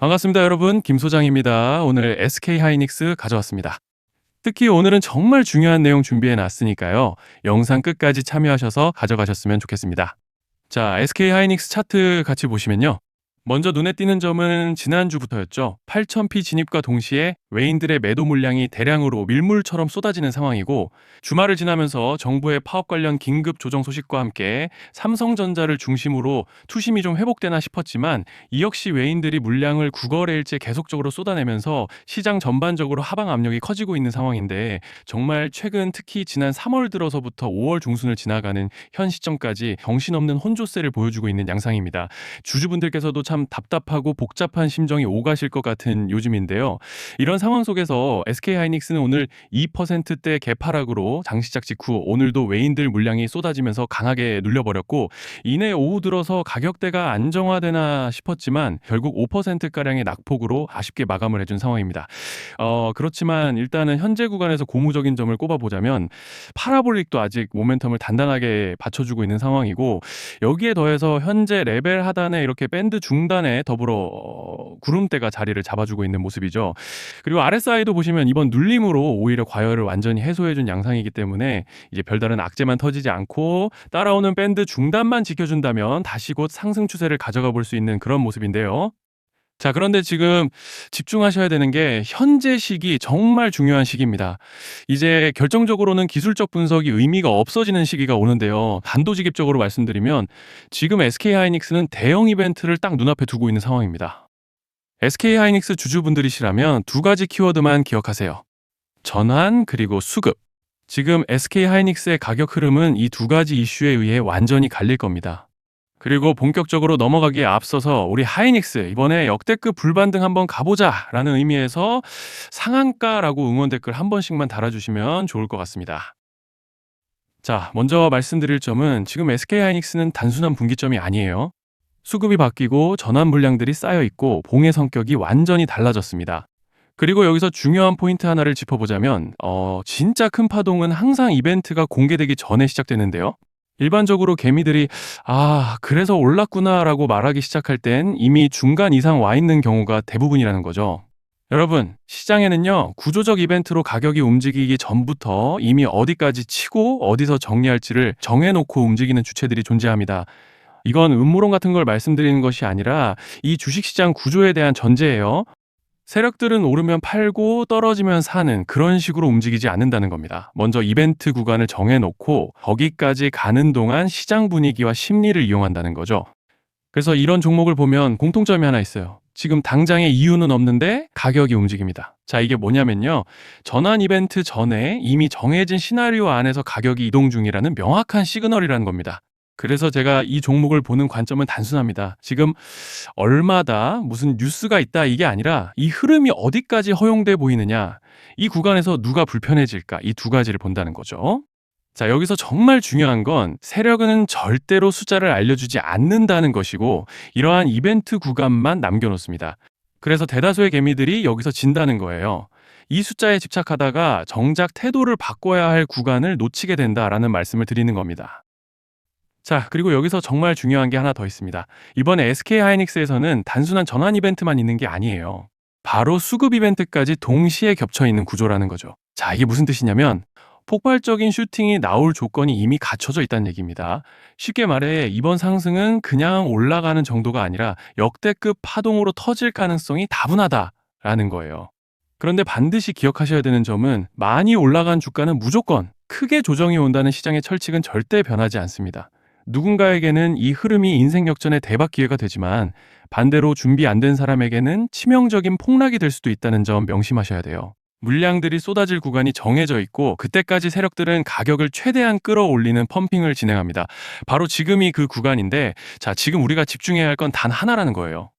반갑습니다, 여러분. 김 소장입니다. 오늘 SK 하이닉스 가져왔습니다. 특히 오늘은 정말 중요한 내용 준비해 놨으니까요. 영상 끝까지 참여하셔서 가져가셨으면 좋겠습니다. 자, SK 하이닉스 차트 같이 보시면요. 먼저 눈에 띄는 점은 지난주부터였죠. 8000P 진입과 동시에 외인들의 매도 물량이 대량으로 밀물처럼 쏟아지는 상황이고, 주말을 지나면서 정부의 파업 관련 긴급 조정 소식과 함께 삼성전자를 중심으로 투심이 좀 회복되나 싶었지만, 이 역시 외인들이 물량을 9거래일째 계속적으로 쏟아내면서 시장 전반적으로 하방 압력이 커지고 있는 상황인데, 정말 최근 특히 지난 3월 들어서부터 5월 중순을 지나가는 현 시점까지 정신없는 혼조세를 보여주고 있는 양상입니다. 주주분들께서도 참 답답하고 복잡한 심정이 오가실 것 같은 요즘인데요. 이런 상황 속에서 SK하이닉스는 오늘 2%대 개파락으로 장시작 직후 오늘도 외인들 물량이 쏟아지면서 강하게 눌려버렸고, 이내 오후 들어서 가격대가 안정화되나 싶었지만 결국 5%가량의 낙폭으로 아쉽게 마감을 해준 상황입니다. 그렇지만 일단은 현재 구간에서 고무적인 점을 꼽아보자면, 파라볼릭도 아직 모멘텀을 단단하게 받쳐주고 있는 상황이고, 여기에 더해서 현재 레벨 하단에 이렇게 밴드 중단에 더불어 구름대가 자리를 잡아주고 있는 모습이죠. 그리고 RSI도 보시면 이번 눌림으로 오히려 과열을 완전히 해소해준 양상이기 때문에 이제 별다른 악재만 터지지 않고 따라오는 밴드 중단만 지켜준다면 다시 곧 상승 추세를 가져가 볼 수 있는 그런 모습인데요. 자, 그런데 지금 집중하셔야 되는 게 현재 시기 정말 중요한 시기입니다. 이제 결정적으로는 기술적 분석이 의미가 없어지는 시기가 오는데요. 단도직입적으로 말씀드리면 지금 SK하이닉스는 대형 이벤트를 딱 눈앞에 두고 있는 상황입니다. SK하이닉스 주주분들이시라면 두 가지 키워드만 기억하세요. 전환 그리고 수급. 지금 SK하이닉스의 가격 흐름은 이 두 가지 이슈에 의해 완전히 갈릴 겁니다. 그리고 본격적으로 넘어가기에 앞서서 우리 하이닉스 이번에 역대급 불반등 한번 가보자 라는 의미에서 상한가라고 응원 댓글 한 번씩만 달아주시면 좋을 것 같습니다. 자, 먼저 말씀드릴 점은 지금 SK하이닉스는 단순한 분기점이 아니에요. 수급이 바뀌고 전환 물량들이 쌓여 있고 봉의 성격이 완전히 달라졌습니다. 그리고 여기서 중요한 포인트 하나를 짚어보자면 진짜 큰 파동은 항상 이벤트가 공개되기 전에 시작되는데요. 일반적으로 개미들이 그래서 올랐구나라고 말하기 시작할 땐 이미 중간 이상 와 있는 경우가 대부분이라는 거죠. 여러분, 시장에는요, 구조적 이벤트로 가격이 움직이기 전부터 이미 어디까지 치고 어디서 정리할지를 정해놓고 움직이는 주체들이 존재합니다. 이건 음모론 같은 걸 말씀드리는 것이 아니라 이 주식시장 구조에 대한 전제예요. 세력들은 오르면 팔고 떨어지면 사는 그런 식으로 움직이지 않는다는 겁니다. 먼저 이벤트 구간을 정해놓고 거기까지 가는 동안 시장 분위기와 심리를 이용한다는 거죠. 그래서 이런 종목을 보면 공통점이 하나 있어요. 지금 당장의 이유는 없는데 가격이 움직입니다. 자, 이게 뭐냐면요. 전환 이벤트 전에 이미 정해진 시나리오 안에서 가격이 이동 중이라는 명확한 시그널이라는 겁니다. 그래서 제가 이 종목을 보는 관점은 단순합니다. 지금 얼마다 무슨 뉴스가 있다 이게 아니라 이 흐름이 어디까지 허용돼 보이느냐, 이 구간에서 누가 불편해질까, 이 두 가지를 본다는 거죠. 자, 여기서 정말 중요한 건 세력은 절대로 숫자를 알려주지 않는다는 것이고, 이러한 이벤트 구간만 남겨놓습니다. 그래서 대다수의 개미들이 여기서 진다는 거예요. 이 숫자에 집착하다가 정작 태도를 바꿔야 할 구간을 놓치게 된다라는 말씀을 드리는 겁니다. 자, 그리고 여기서 정말 중요한 게 하나 더 있습니다. 이번에 SK하이닉스에서는 단순한 전환 이벤트만 있는 게 아니에요. 바로 수급 이벤트까지 동시에 겹쳐 있는 구조라는 거죠. 자, 이게 무슨 뜻이냐면 폭발적인 슈팅이 나올 조건이 이미 갖춰져 있다는 얘기입니다. 쉽게 말해 이번 상승은 그냥 올라가는 정도가 아니라 역대급 파동으로 터질 가능성이 다분하다라는 거예요. 그런데 반드시 기억하셔야 되는 점은 많이 올라간 주가는 무조건 크게 조정이 온다는 시장의 철칙은 절대 변하지 않습니다. 누군가에게는 이 흐름이 인생 역전의 대박 기회가 되지만 반대로 준비 안 된 사람에게는 치명적인 폭락이 될 수도 있다는 점 명심하셔야 돼요. 물량들이 쏟아질 구간이 정해져 있고 그때까지 세력들은 가격을 최대한 끌어올리는 펌핑을 진행합니다. 바로 지금이 그 구간인데, 자, 지금 우리가 집중해야 할 건 단 하나라는 거예요.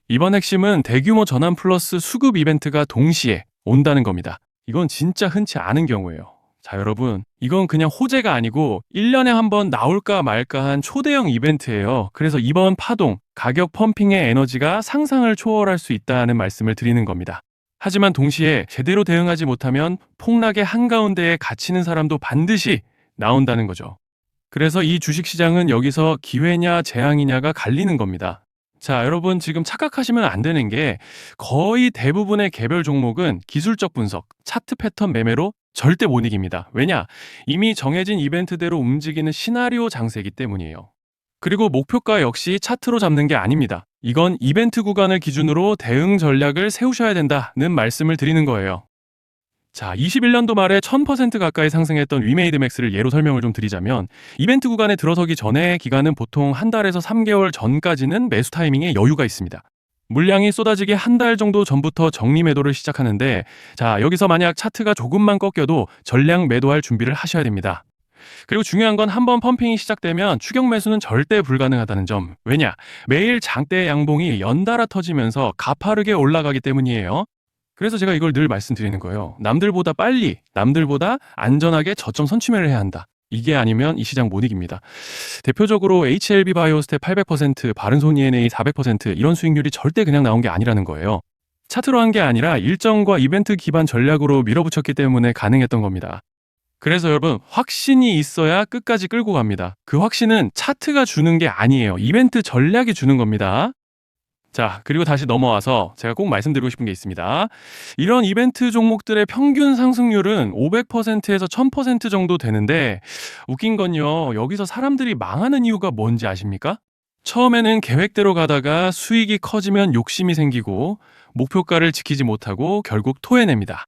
이번 핵심은 대규모 전환 플러스 수급 이벤트가 동시에 온다는 겁니다. 이건 진짜 흔치 않은 경우예요. 자, 여러분, 이건 그냥 호재가 아니고 1년에 한 번 나올까 말까 한 초대형 이벤트예요. 그래서 이번 파동, 가격 펌핑의 에너지가 상상을 초월할 수 있다는 말씀을 드리는 겁니다. 하지만 동시에 제대로 대응하지 못하면 폭락의 한가운데에 갇히는 사람도 반드시 나온다는 거죠. 그래서 이 주식시장은 여기서 기회냐 재앙이냐가 갈리는 겁니다. 자, 여러분 지금 착각하시면 안 되는 게 거의 대부분의 개별 종목은 기술적 분석, 차트 패턴 매매로 절대 못 이깁니다. 왜냐? 이미 정해진 이벤트대로 움직이는 시나리오 장세이기 때문이에요. 그리고 목표가 역시 차트로 잡는 게 아닙니다. 이건 이벤트 구간을 기준으로 대응 전략을 세우셔야 된다는 말씀을 드리는 거예요. 자, 21년도 말에 1000% 가까이 상승했던 위메이드 맥스를 예로 설명을 좀 드리자면 이벤트 구간에 들어서기 전에 기간은 보통 한 달에서 3개월 전까지는 매수 타이밍에 여유가 있습니다. 물량이 쏟아지기 한 달 정도 전부터 정리 매도를 시작하는데 자, 여기서 만약 차트가 조금만 꺾여도 전량 매도할 준비를 하셔야 됩니다. 그리고 중요한 건 한번 펌핑이 시작되면 추격 매수는 절대 불가능하다는 점. 왜냐? 매일 장대 양봉이 연달아 터지면서 가파르게 올라가기 때문이에요. 그래서 제가 이걸 늘 말씀드리는 거예요. 남들보다 빨리, 남들보다 안전하게 저점 선취매를 해야 한다. 이게 아니면 이 시장 못 이깁니다. 대표적으로 HLB 바이오스텝 800%, 바른손 ENA 400% 이런 수익률이 절대 그냥 나온 게 아니라는 거예요. 차트로 한 게 아니라 일정과 이벤트 기반 전략으로 밀어붙였기 때문에 가능했던 겁니다. 그래서 여러분, 확신이 있어야 끝까지 끌고 갑니다. 그 확신은 차트가 주는 게 아니에요. 이벤트 전략이 주는 겁니다. 자, 그리고 다시 넘어와서 제가 꼭 말씀드리고 싶은 게 있습니다. 이런 이벤트 종목들의 평균 상승률은 500%에서 1000% 정도 되는데 웃긴 건요. 여기서 사람들이 망하는 이유가 뭔지 아십니까? 처음에는 계획대로 가다가 수익이 커지면 욕심이 생기고 목표가를 지키지 못하고 결국 토해냅니다.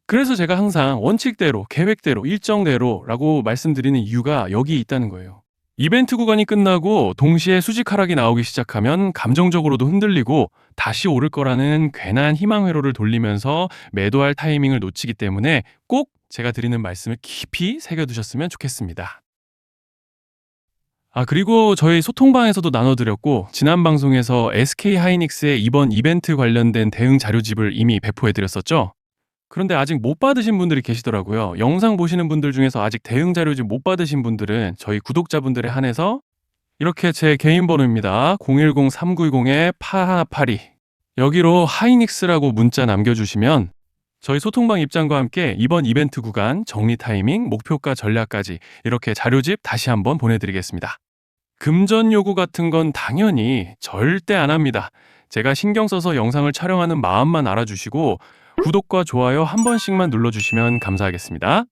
그래서 제가 항상 원칙대로, 계획대로, 일정대로라고 말씀드리는 이유가 여기 있다는 거예요. 이벤트 구간이 끝나고 동시에 수직 하락이 나오기 시작하면 감정적으로도 흔들리고 다시 오를 거라는 괜한 희망 회로를 돌리면서 매도할 타이밍을 놓치기 때문에 꼭 제가 드리는 말씀을 깊이 새겨두셨으면 좋겠습니다. 그리고 저희 소통방에서도 나눠드렸고 지난 방송에서 SK하이닉스의 이번 이벤트 관련된 대응 자료집을 이미 배포해드렸었죠. 그런데 아직 못 받으신 분들이 계시더라고요. 영상 보시는 분들 중에서 아직 대응 자료집 못 받으신 분들은 저희 구독자분들에 한해서 이렇게 제 개인 번호입니다. 010-3920-8182 여기로 하이닉스라고 문자 남겨주시면 저희 소통방 입장과 함께 이번 이벤트 구간 정리 타이밍, 목표가 전략까지 이렇게 자료집 다시 한번 보내드리겠습니다. 금전 요구 같은 건 당연히 절대 안 합니다. 제가 신경 써서 영상을 촬영하는 마음만 알아주시고 구독과 좋아요 한 번씩만 눌러주시면 감사하겠습니다.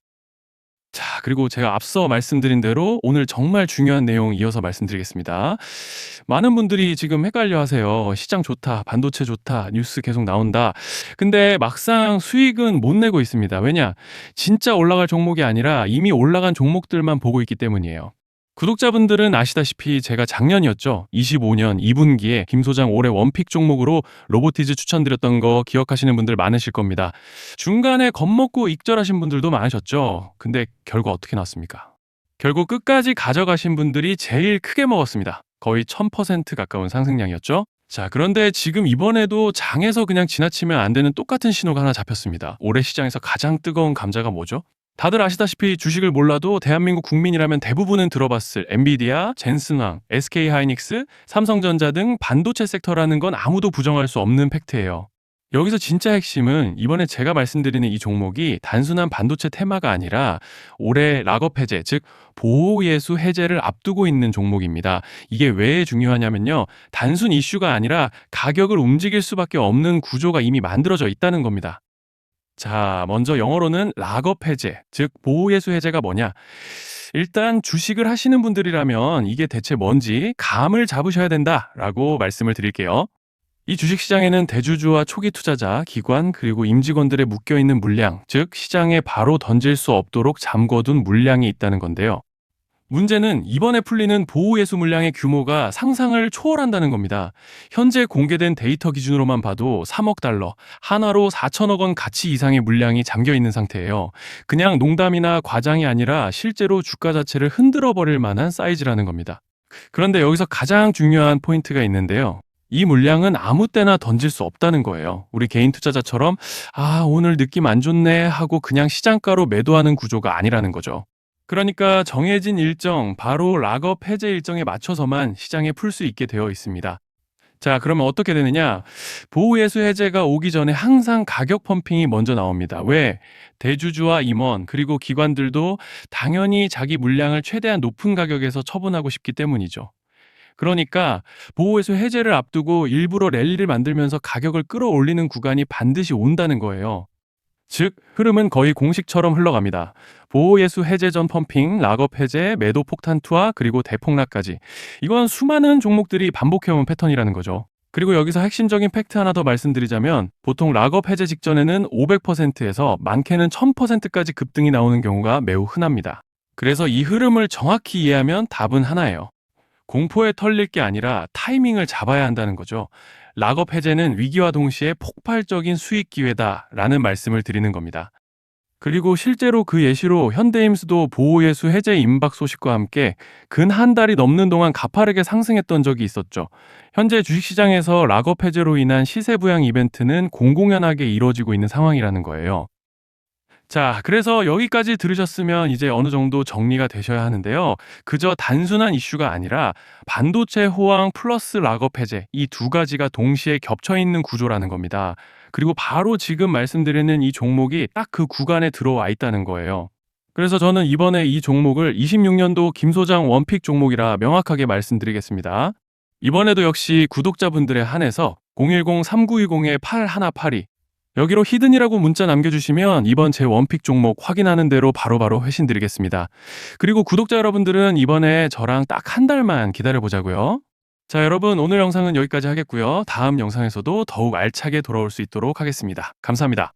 자, 그리고 제가 앞서 말씀드린 대로 오늘 정말 중요한 내용 이어서 말씀드리겠습니다. 많은 분들이 지금 헷갈려 하세요. 시장 좋다, 반도체 좋다, 뉴스 계속 나온다. 근데 막상 수익은 못 내고 있습니다. 왜냐? 진짜 올라갈 종목이 아니라 이미 올라간 종목들만 보고 있기 때문이에요. 구독자분들은 아시다시피 제가 작년이었죠. 25년 2분기에 김 소장 올해 원픽 종목으로 로보티즈 추천드렸던 거 기억하시는 분들 많으실 겁니다. 중간에 겁먹고 익절하신 분들도 많으셨죠. 근데 결과 어떻게 나왔습니까? 결국 끝까지 가져가신 분들이 제일 크게 먹었습니다. 거의 1000% 가까운 상승량이었죠. 자, 그런데 지금 이번에도 장에서 그냥 지나치면 안 되는 똑같은 신호가 하나 잡혔습니다. 올해 시장에서 가장 뜨거운 감자가 뭐죠? 다들 아시다시피 주식을 몰라도 대한민국 국민이라면 대부분은 들어봤을 엔비디아, 젠슨왕, SK하이닉스, 삼성전자 등 반도체 섹터라는 건 아무도 부정할 수 없는 팩트예요. 여기서 진짜 핵심은 이번에 제가 말씀드리는 이 종목이 단순한 반도체 테마가 아니라 올해 락업 해제, 즉 보호예수 해제를 앞두고 있는 종목입니다. 이게 왜 중요하냐면요. 단순 이슈가 아니라 가격을 움직일 수밖에 없는 구조가 이미 만들어져 있다는 겁니다. 자, 먼저 영어로는 락업 해제, 즉 보호예수 해제가 뭐냐? 일단 주식을 하시는 분들이라면 이게 대체 뭔지 감을 잡으셔야 된다라고 말씀을 드릴게요. 이 주식시장에는 대주주와 초기 투자자, 기관, 그리고 임직원들의 묶여있는 물량, 즉 시장에 바로 던질 수 없도록 잠궈둔 물량이 있다는 건데요. 문제는 이번에 풀리는 보호예수 물량의 규모가 상상을 초월한다는 겁니다. 현재 공개된 데이터 기준으로만 봐도 3억 달러, 한화로 4천억 원 가치 이상의 물량이 잠겨 있는 상태예요. 그냥 농담이나 과장이 아니라 실제로 주가 자체를 흔들어 버릴 만한 사이즈라는 겁니다. 그런데 여기서 가장 중요한 포인트가 있는데요. 이 물량은 아무 때나 던질 수 없다는 거예요. 우리 개인 투자자처럼 오늘 느낌 안 좋네 하고 그냥 시장가로 매도하는 구조가 아니라는 거죠. 그러니까 정해진 일정, 바로 락업 해제 일정에 맞춰서만 시장에 풀 수 있게 되어 있습니다. 자, 그러면 어떻게 되느냐? 보호예수 해제가 오기 전에 항상 가격 펌핑이 먼저 나옵니다. 왜? 대주주와 임원, 그리고 기관들도 당연히 자기 물량을 최대한 높은 가격에서 처분하고 싶기 때문이죠. 그러니까 보호회수 해제를 앞두고 일부러 랠리를 만들면서 가격을 끌어올리는 구간이 반드시 온다는 거예요. 즉, 흐름은 거의 공식처럼 흘러갑니다. 보호예수 해제 전 펌핑, 락업 해제, 매도 폭탄 투하, 그리고 대폭락까지. 이건 수많은 종목들이 반복해온 패턴이라는 거죠. 그리고 여기서 핵심적인 팩트 하나 더 말씀드리자면 보통 락업 해제 직전에는 500%에서 많게는 1000%까지 급등이 나오는 경우가 매우 흔합니다. 그래서 이 흐름을 정확히 이해하면 답은 하나예요. 공포에 털릴 게 아니라 타이밍을 잡아야 한다는 거죠. 락업 해제는 위기와 동시에 폭발적인 수익 기회다라는 말씀을 드리는 겁니다. 그리고 실제로 그 예시로 현대임수도 보호예수 해제 임박 소식과 함께 근 한 달이 넘는 동안 가파르게 상승했던 적이 있었죠. 현재 주식시장에서 락업 해제로 인한 시세 부양 이벤트는 공공연하게 이루어지고 있는 상황이라는 거예요. 자, 그래서 여기까지 들으셨으면 이제 어느 정도 정리가 되셔야 하는데요. 그저 단순한 이슈가 아니라 반도체 호황 플러스 락업 해제 이 두 가지가 동시에 겹쳐 있는 구조라는 겁니다. 그리고 바로 지금 말씀드리는 이 종목이 딱 그 구간에 들어와 있다는 거예요. 그래서 저는 이번에 이 종목을 26년도 김 소장 원픽 종목이라 명확하게 말씀드리겠습니다. 이번에도 역시 구독자분들에 한해서 010-3920-8182 여기로 히든이라고 문자 남겨주시면 이번 제 원픽 종목 확인하는 대로 바로바로 회신 드리겠습니다. 그리고 구독자 여러분들은 이번에 저랑 딱 한 달만 기다려보자고요. 자, 여러분 오늘 영상은 여기까지 하겠고요. 다음 영상에서도 더욱 알차게 돌아올 수 있도록 하겠습니다. 감사합니다.